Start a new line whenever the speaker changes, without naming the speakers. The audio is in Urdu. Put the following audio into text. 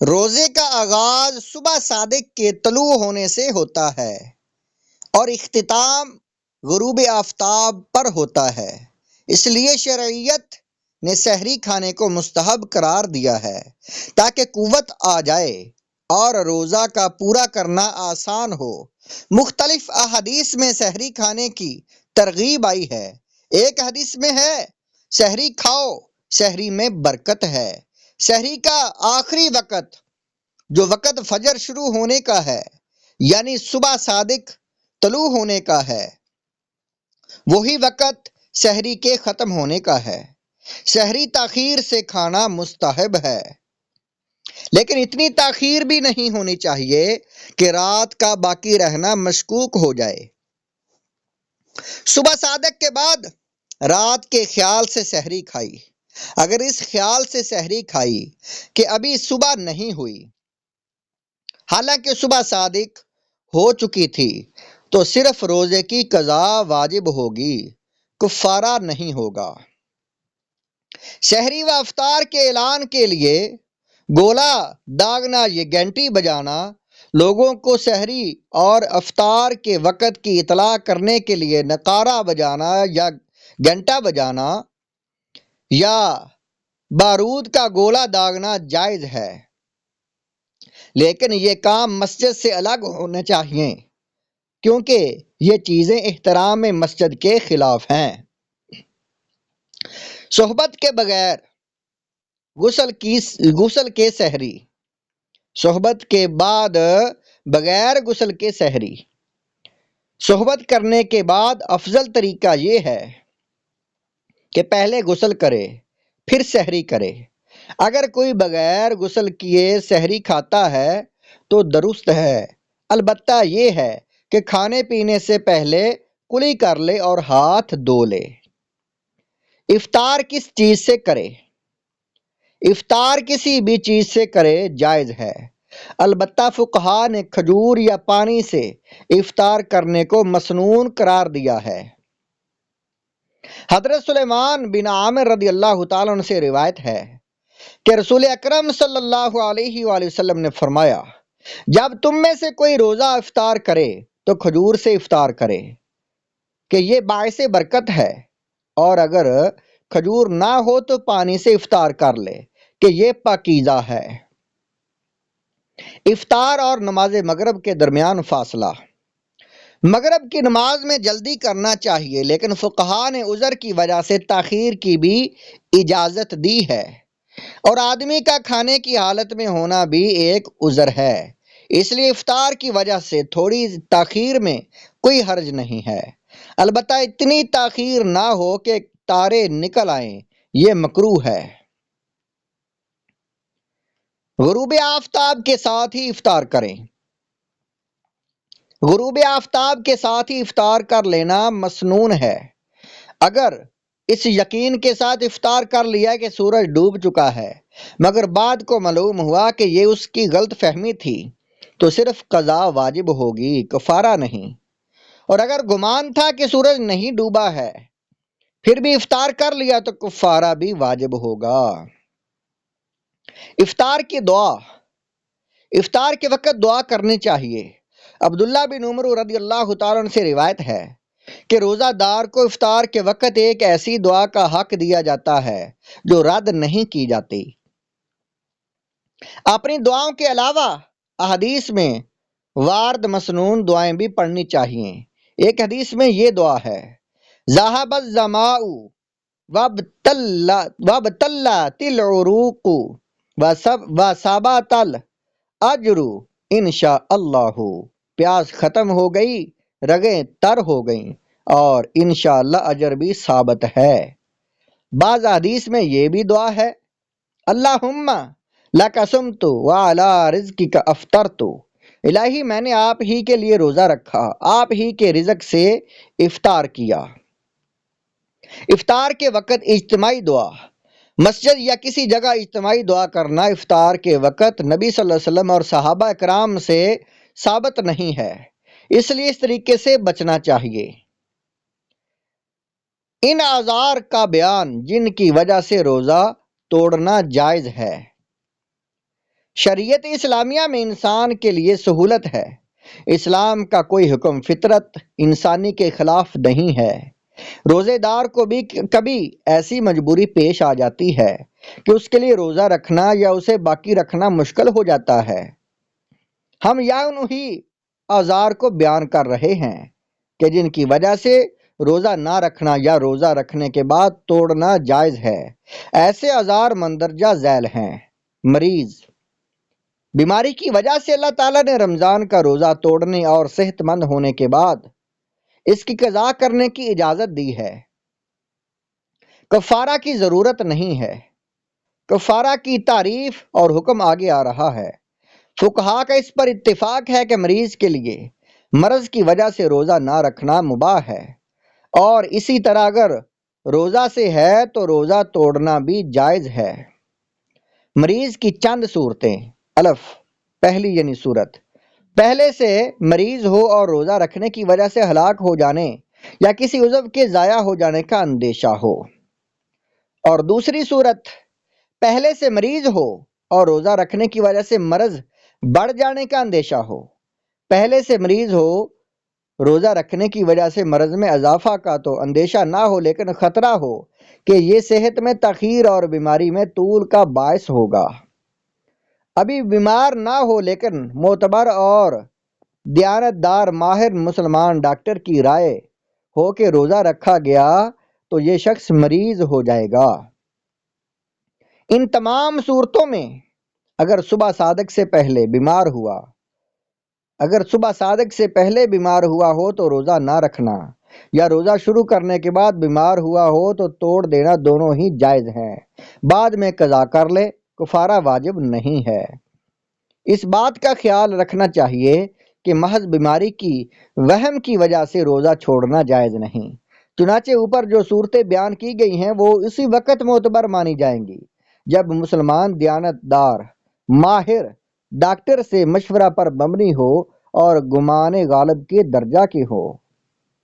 روزے کا آغاز صبح صادق کے طلوع ہونے سے ہوتا ہے اور اختتام غروب آفتاب پر ہوتا ہے۔ اس لیے شرعیت نے سحری کھانے کو مستحب قرار دیا ہے تاکہ قوت آ جائے اور روزہ کا پورا کرنا آسان ہو۔ مختلف احادیث میں سحری کھانے کی ترغیب آئی ہے۔ ایک حدیث میں ہے سحری کھاؤ، سحری میں برکت ہے۔ سحری کا آخری وقت جو وقت فجر شروع ہونے کا ہے یعنی صبح صادق طلوع ہونے کا ہے، وہی وقت سحری کے ختم ہونے کا ہے۔ سحری تاخیر سے کھانا مستحب ہے، لیکن اتنی تاخیر بھی نہیں ہونی چاہیے کہ رات کا باقی رہنا مشکوک ہو جائے۔ صبح صادق کے بعد رات کے خیال سے سحری کھائی۔ اگر اس خیال سے سحری کھائی کہ ابھی صبح نہیں ہوئی، حالانکہ صبح صادق ہو چکی تھی، تو صرف روزے کی قضا واجب ہوگی، کفارہ نہیں ہوگا۔ سحری و افطار کے اعلان کے لیے گولا داغنا، یہ گھنٹی بجانا، لوگوں کو سحری اور افطار کے وقت کی اطلاع کرنے کے لیے نقارہ بجانا یا گھنٹا بجانا یا بارود کا گولا داغنا جائز ہے، لیکن یہ کام مسجد سے الگ ہونے چاہیے کیونکہ یہ چیزیں احترام مسجد کے خلاف ہیں۔ صحبت کے بغیر غسل کے سحری، صحبت کے بعد بغیر غسل کے سحری۔ صحبت کرنے کے بعد افضل طریقہ یہ ہے کہ پہلے غسل کرے پھر سحری کرے۔ اگر کوئی بغیر غسل کیے سحری کھاتا ہے تو درست ہے، البتہ یہ ہے کہ کھانے پینے سے پہلے کلی کر لے اور ہاتھ دھو لے۔ افطار کس چیز سے کرے؟ افطار کسی بھی چیز سے کرے جائز ہے، البتہ فقہا نے کھجور یا پانی سے افطار کرنے کو مسنون قرار دیا ہے۔ حضرت سلیمان بن عامر رضی اللہ تعالیٰ عنہ سے روایت ہے کہ رسول اکرم صلی اللہ علیہ وآلہ وسلم نے فرمایا، جب تم میں سے کوئی روزہ افطار کرے تو کھجور سے افطار کرے کہ یہ باعث برکت ہے، اور اگر کھجور نہ ہو تو پانی سے افطار کر لے کہ یہ پاکیزہ ہے۔ افطار اور نماز مغرب کے درمیان فاصلہ۔ مغرب کی نماز میں جلدی کرنا چاہیے، لیکن فقہا نے عذر کی وجہ سے تاخیر کی بھی اجازت دی ہے، اور آدمی کا کھانے کی حالت میں ہونا بھی ایک عذر ہے، اس لیے افطار کی وجہ سے تھوڑی تاخیر میں کوئی حرج نہیں ہے، البتہ اتنی تاخیر نہ ہو کہ تارے نکل آئیں، یہ مکروہ ہے۔ غروب آفتاب کے ساتھ ہی افطار کریں۔ غروب آفتاب کے ساتھ ہی افطار کر لینا مسنون ہے۔ اگر اس یقین کے ساتھ افطار کر لیا کہ سورج ڈوب چکا ہے مگر بعد کو معلوم ہوا کہ یہ اس کی غلط فہمی تھی، تو صرف قضا واجب ہوگی، کفارہ نہیں۔ اور اگر گمان تھا کہ سورج نہیں ڈوبا ہے پھر بھی افطار کر لیا تو کفارہ بھی واجب ہوگا۔ افطار کی دعا۔ افطار کے وقت دعا کرنی چاہیے۔ عبداللہ بن عمر رضی اللہ تعالیٰ عنہ سے روایت ہے کہ روزہ دار کو افطار کے وقت ایک ایسی دعا کا حق دیا جاتا ہے جو رد نہیں کی جاتی۔ اپنی دعاؤں کے علاوہ احادیث میں وارد مسنون دعائیں بھی پڑھنی چاہیے۔ ایک حدیث میں یہ دعا ہے، ذهب الظماء وابتلت العروق وثبت الاجر انشاء اللہ۔ پیاس ختم ہو گئی، رگیں تر ہو گئیں، اور انشاءاللہ اجر بھی ثابت ہے۔ بعض حدیث میں یہ بھی دعا ہے، اللہم لک صمت وعلی رزقک افطرت۔ الہی میں نے آپ ہی کے لیے روزہ رکھا، آپ ہی کے رزق سے افطار کیا۔ افطار کے وقت اجتماعی دعا۔ مسجد یا کسی جگہ اجتماعی دعا کرنا افطار کے وقت نبی صلی اللہ علیہ وسلم اور صحابہ اکرام سے ثابت نہیں ہے، اس لیے اس طریقے سے بچنا چاہیے۔ ان اعذار کا بیان جن کی وجہ سے روزہ توڑنا جائز ہے۔ شریعت اسلامیہ میں انسان کے لیے سہولت ہے۔ اسلام کا کوئی حکم فطرت انسانی کے خلاف نہیں ہے۔ روزے دار کو بھی کبھی ایسی مجبوری پیش آ جاتی ہے کہ اس کے لیے روزہ رکھنا یا اسے باقی رکھنا مشکل ہو جاتا ہے۔ ہم انہی اعذار کو بیان کر رہے ہیں کہ جن کی وجہ سے روزہ نہ رکھنا یا روزہ رکھنے کے بعد توڑنا جائز ہے۔ ایسے اعذار مندرجہ ذیل ہیں۔ مریض، بیماری کی وجہ سے اللہ تعالیٰ نے رمضان کا روزہ توڑنے اور صحت مند ہونے کے بعد اس کی قضا کرنے کی اجازت دی ہے۔ کفارہ کی ضرورت نہیں ہے۔ کفارہ کی تعریف اور حکم آگے آ رہا ہے۔ فقہا کا اس پر اتفاق ہے کہ مریض کے لیے مرض کی وجہ سے روزہ نہ رکھنا مباح ہے، اور اسی طرح اگر روزہ سے ہے تو روزہ توڑنا بھی جائز ہے۔ مریض کی چند صورتیں۔ الف، پہلی یعنی صورت، پہلے سے مریض ہو اور روزہ رکھنے کی وجہ سے ہلاک ہو جانے یا کسی عضو کے ضائع ہو جانے کا اندیشہ ہو۔ اور دوسری صورت، پہلے سے مریض ہو اور روزہ رکھنے کی وجہ سے مرض بڑھ جانے کا اندیشہ ہو۔ پہلے سے مریض ہو، روزہ رکھنے کی وجہ سے مرض میں اضافہ کا تو اندیشہ نہ ہو، لیکن خطرہ ہو کہ یہ صحت میں تاخیر اور بیماری میں طول کا باعث ہوگا۔ ابھی بیمار نہ ہو لیکن معتبر اور دیانتدار ماہر مسلمان ڈاکٹر کی رائے ہو کہ روزہ رکھا گیا تو یہ شخص مریض ہو جائے گا۔ ان تمام صورتوں میں اگر صبح صادق سے پہلے بیمار ہوا ہو تو روزہ نہ رکھنا، یا روزہ شروع کرنے کے بعد بیمار ہوا ہو تو توڑ دینا، دونوں ہی جائز ہیں۔ بعد میں قضا کر لے، کفارہ واجب نہیں ہے۔ اس بات کا خیال رکھنا چاہیے کہ محض بیماری کی وہم کی وجہ سے روزہ چھوڑنا جائز نہیں۔ چنانچہ اوپر جو صورتیں بیان کی گئی ہیں وہ اسی وقت معتبر مانی جائیں گی جب مسلمان دیانتدار ماہر ڈاکٹر سے مشورہ پر مبنی ہو اور گمان غالب کے درجہ کے ہو۔